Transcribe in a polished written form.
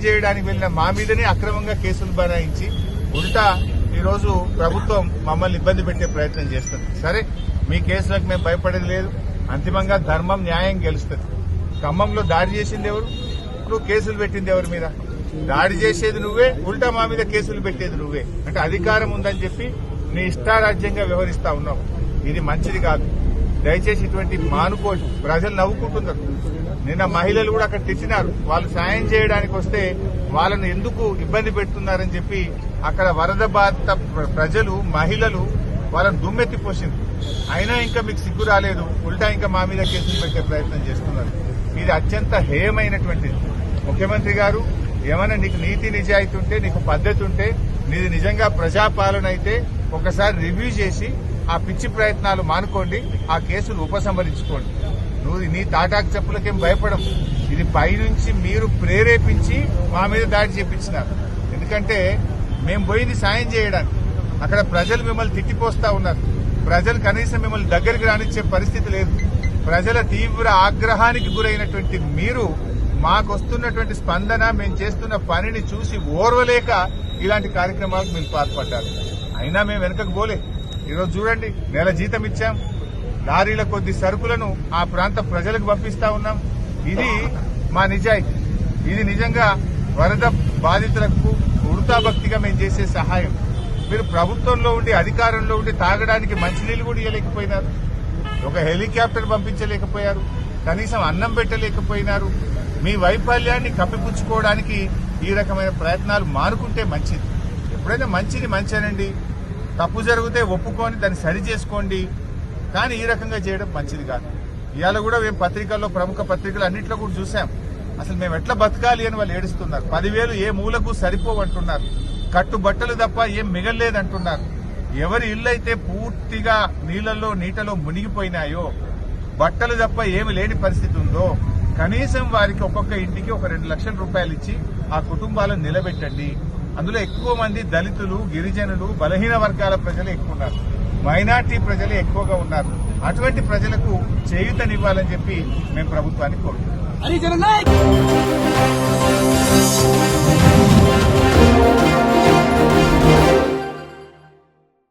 చేయడానికి వెళ్ళిన మా మీదనే అక్రమంగా కేసులు బనాయించి ఉల్టా ఈరోజు ప్రభుత్వం మమ్మల్ని ఇబ్బంది పెట్టే ప్రయత్నం చేస్తుంది. సరే, మీ కేసులకు మేము భయపడేది లేదు. అంతిమంగా ధర్మం న్యాయం గెలుస్తుంది. ఖమ్మంలో దాడి చేసింది ఎవరు? నువ్వు కేసులు పెట్టింది ఎవరి మీద? దాడి చేసేది నువ్వే, ఉల్టా మా మీద కేసులు పెట్టేది నువ్వే. అంటే అధికారం ఉందని చెప్పి నీ ఇష్టారాజ్యంగా వ్యవహరిస్తా ఉన్నావు. ఇది మంచిది కాదు. దయచేసి ఇటువంటి మానుకోవచ్చు. ప్రజలు నవ్వుకుంటున్నారు. నిన్న మహిళలు కూడా అక్కడ తెచ్చినారు. వాళ్ళు సాయం చేయడానికి వస్తే వాళ్ళను ఎందుకు ఇబ్బంది పెడుతున్నారని చెప్పి అక్కడ వరద బాధిత ప్రజలు, మహిళలు వాళ్ళని దుమ్మెత్తిపోసింది. అయినా ఇంకా మీకు సిగ్గు రాలేదు. ఉల్టా ఇంకా మా మీద కేసులు పెట్టే ప్రయత్నం చేస్తున్నారు. ఇది అత్యంత హేయమైనటువంటిది. ముఖ్యమంత్రి గారు, ఏమైనా నీకు నీతి నిజాయితీ ఉంటే, నీకు పద్ధతి ఉంటే, నీది నిజంగా ప్రజాపాలన అయితే ఒకసారి రివ్యూ చేసి ఆ పిచ్చి ప్రయత్నాలు మానుకోండి, ఆ కేసులు ఉపసంహరించుకోండి. నువ్వు నీ తాటాకు చెప్పులకేం భయపడం. ఇది పైనుంచి మీరు ప్రేరేపించి మా మీద దాడి చేపించినారు. ఎందుకంటే మేము పోయింది సాయం చేయడానికి. అక్కడ ప్రజలు మిమ్మల్ని తిట్టిపోస్తా ఉన్నారు. ప్రజలు కనీసం మిమ్మల్ని దగ్గరికి రానిచ్చే పరిస్థితి లేదు. ప్రజల తీవ్ర ఆగ్రహానికి గురైనటువంటి మీరు మాకొస్తున్నటువంటి స్పందన, మేము చేస్తున్న పనిని చూసి ఓర్వలేక ఇలాంటి కార్యక్రమాలకు మీరు పాల్పడ్డారు. అయినా మేము వెనకకు పోలే. ఈరోజు చూడండి, నెల జీతం ఇచ్చాం, లారీల కొద్ది సరుకులను ఆ ప్రాంత ప్రజలకు పంపిస్తా ఉన్నాం. ఇది మా నిజాయితీ. ఇది నిజంగా వరద బాధితులకు ఉడతాభక్తిగా మేము చేసే సహాయం. మీరు ప్రభుత్వంలో ఉండి, అధికారంలో ఉండి తాగడానికి మంచినీళ్లు కూడా ఇవ్వలేకపోయినారు. ఒక హెలికాప్టర్ పంపించలేకపోయారు. కనీసం అన్నం పెట్టలేకపోయినారు. మీ వైఫల్యాన్ని కప్పిపుచ్చుకోవడానికి ఈ రకమైన ప్రయత్నాలు మానుకుంటే మంచిది. ఎప్పుడైనా మంచిది మంచినండి. తప్పు జరిగితే ఒప్పుకొని దాన్ని సరి చేసుకోండి. కానీ ఈ రకంగా చేయడం మంచిది కాదు. ఇవాళ కూడా మేము పత్రికల్లో, ప్రముఖ పత్రికలు అన్నింటిలో కూడా చూసాం. అసలు మేము ఎట్లా బతకాలి అని వాళ్ళు ఏడుస్తున్నారు. 10,000 ఏ మూలకు సరిపోవంటున్నారు. కట్టుబట్టలు తప్ప ఏం మిగల్లేదంటున్నారు. ఎవరి ఇల్లు అయితే పూర్తిగా నీటలో మునిగిపోయినాయో, బట్టలు తప్ప ఏమి లేని పరిస్థితి ఉందో, కనీసం వారికి ఒక్కొక్క ఇంటికి ఒక 2 లక్షల రూపాయలు ఇచ్చి ఆ కుటుంబాలను నిలబెట్టండి. అందులో ఎక్కువ మంది దళితులు, గిరిజనులు, బలహీన వర్గాల ప్రజలు ఎక్కువ ఉన్నారు. మైనార్టీ ప్రజలే ఎక్కువగా ఉన్నారు. అటువంటి ప్రజలకు చేయూతనివ్వాలని చెప్పి మేము ప్రభుత్వాన్ని కోరుతున్నాం.